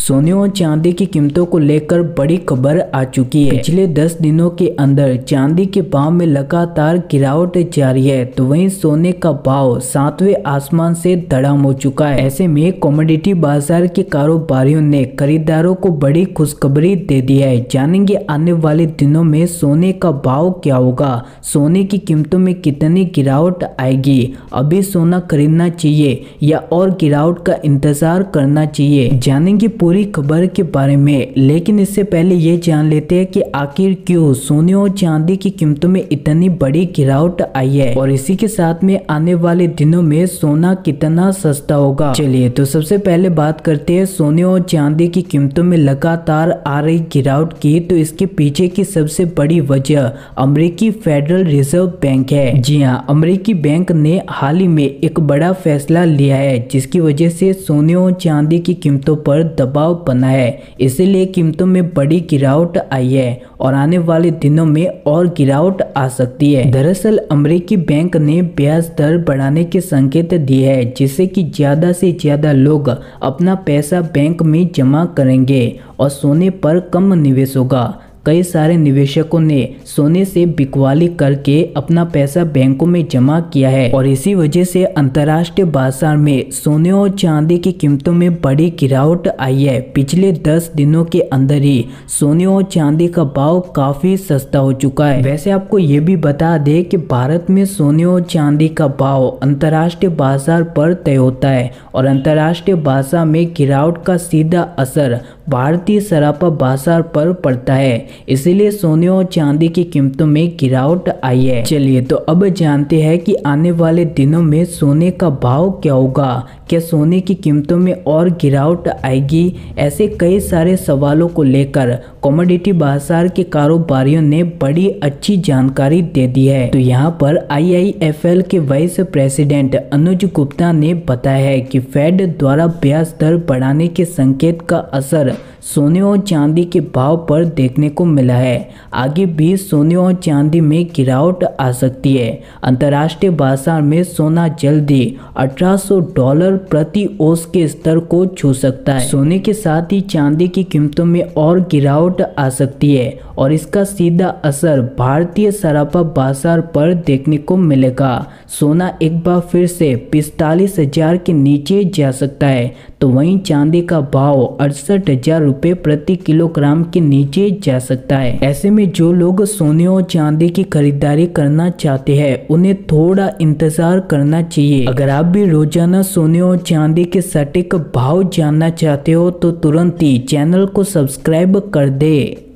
सोने और चांदी की कीमतों को लेकर बड़ी खबर आ चुकी है। पिछले 10 दिनों के अंदर चांदी के भाव में लगातार गिरावट जारी है, तो वहीं सोने का भाव 7वें आसमान से धड़ाम हो चुका है। ऐसे में कमोडिटी बाजार के कारोबारियों ने खरीदारों को बड़ी खुशखबरी दे दी है। जानेंगे आने वाले दिनों में सोने का भाव क्या होगा, सोने की कीमतों में कितनी गिरावट आएगी, अभी सोना खरीदना चाहिए या और गिरावट का इंतजार करना चाहिए। जानेंगे पूरी खबर के बारे में, लेकिन इससे पहले ये जान लेते हैं कि आखिर क्यों सोने और चांदी की कीमतों में इतनी बड़ी गिरावट आई है और इसी के साथ में आने वाले दिनों में सोना कितना सस्ता होगा। चलिए तो सबसे पहले बात करते हैं सोने और चांदी की कीमतों में लगातार आ रही गिरावट की। तो इसके पीछे की सबसे बड़ी वजह अमेरिकी फेडरल रिजर्व बैंक है। जी हाँ, अमेरिकी बैंक ने हाल ही में एक बड़ा फैसला लिया है, जिसकी वजह से सोने और चांदी की कीमतों पर दबाव बना है। इसीलिए कीमतों में बड़ी गिरावट आई है और आने वाले दिनों में और गिरावट आ सकती है। दरअसल अमेरिकी बैंक ने ब्याज दर बढ़ाने के संकेत दिए हैं, जिससे कि ज्यादा से ज्यादा लोग अपना पैसा बैंक में जमा करेंगे और सोने पर कम निवेश होगा। कई सारे निवेशकों ने सोने से बिकवाली करके अपना पैसा बैंकों में जमा किया है और इसी वजह से अंतर्राष्ट्रीय बाजार में सोने और चांदी की कीमतों में बड़ी गिरावट आई है। पिछले 10 दिनों के अंदर ही सोने और चांदी का भाव काफी सस्ता हो चुका है। वैसे आपको ये भी बता दें कि भारत में सोने और चांदी का भाव अंतर्राष्ट्रीय बाजार पर तय होता है और अंतर्राष्ट्रीय बाजार में गिरावट का सीधा असर भारतीय सराफा बाजार पर पड़ता है, इसीलिए सोने और चांदी की कीमतों में गिरावट आई है। चलिए तो अब जानते हैं कि आने वाले दिनों में सोने का भाव क्या होगा, क्या सोने की कीमतों में और गिरावट आएगी। ऐसे कई सारे सवालों को लेकर कमोडिटी बाजार के कारोबारियों ने बड़ी अच्छी जानकारी दे दी है। तो यहाँ पर IIFL के वाइस प्रेसिडेंट अनुज गुप्ता ने बताया है कि फेड द्वारा ब्याज दर बढ़ाने के संकेत का असर सोने और चांदी के भाव पर देखने को मिला है। आगे भी सोने और चांदी में गिरावट आ सकती है। अंतर्राष्ट्रीय बाजार में सोना जल्दी $1800 प्रति औंस के स्तर को छू सकता है। सोने के साथ ही चांदी की कीमतों में और गिरावट आ सकती है और इसका सीधा असर भारतीय सराफा बाजार पर देखने को मिलेगा। सोना एक बार फिर से 45,000 के नीचे जा सकता है, तो वहीं चांदी का भाव 68,000 रुपये प्रति किलोग्राम के नीचे जा सकता है। ऐसे में जो लोग सोने और चांदी की खरीदारी करना चाहते हैं, उन्हें थोड़ा इंतजार करना चाहिए। अगर आप भी रोजाना सोने और चांदी के सटीक भाव जानना चाहते हो तो तुरंत ही चैनल को सब्सक्राइब कर दे।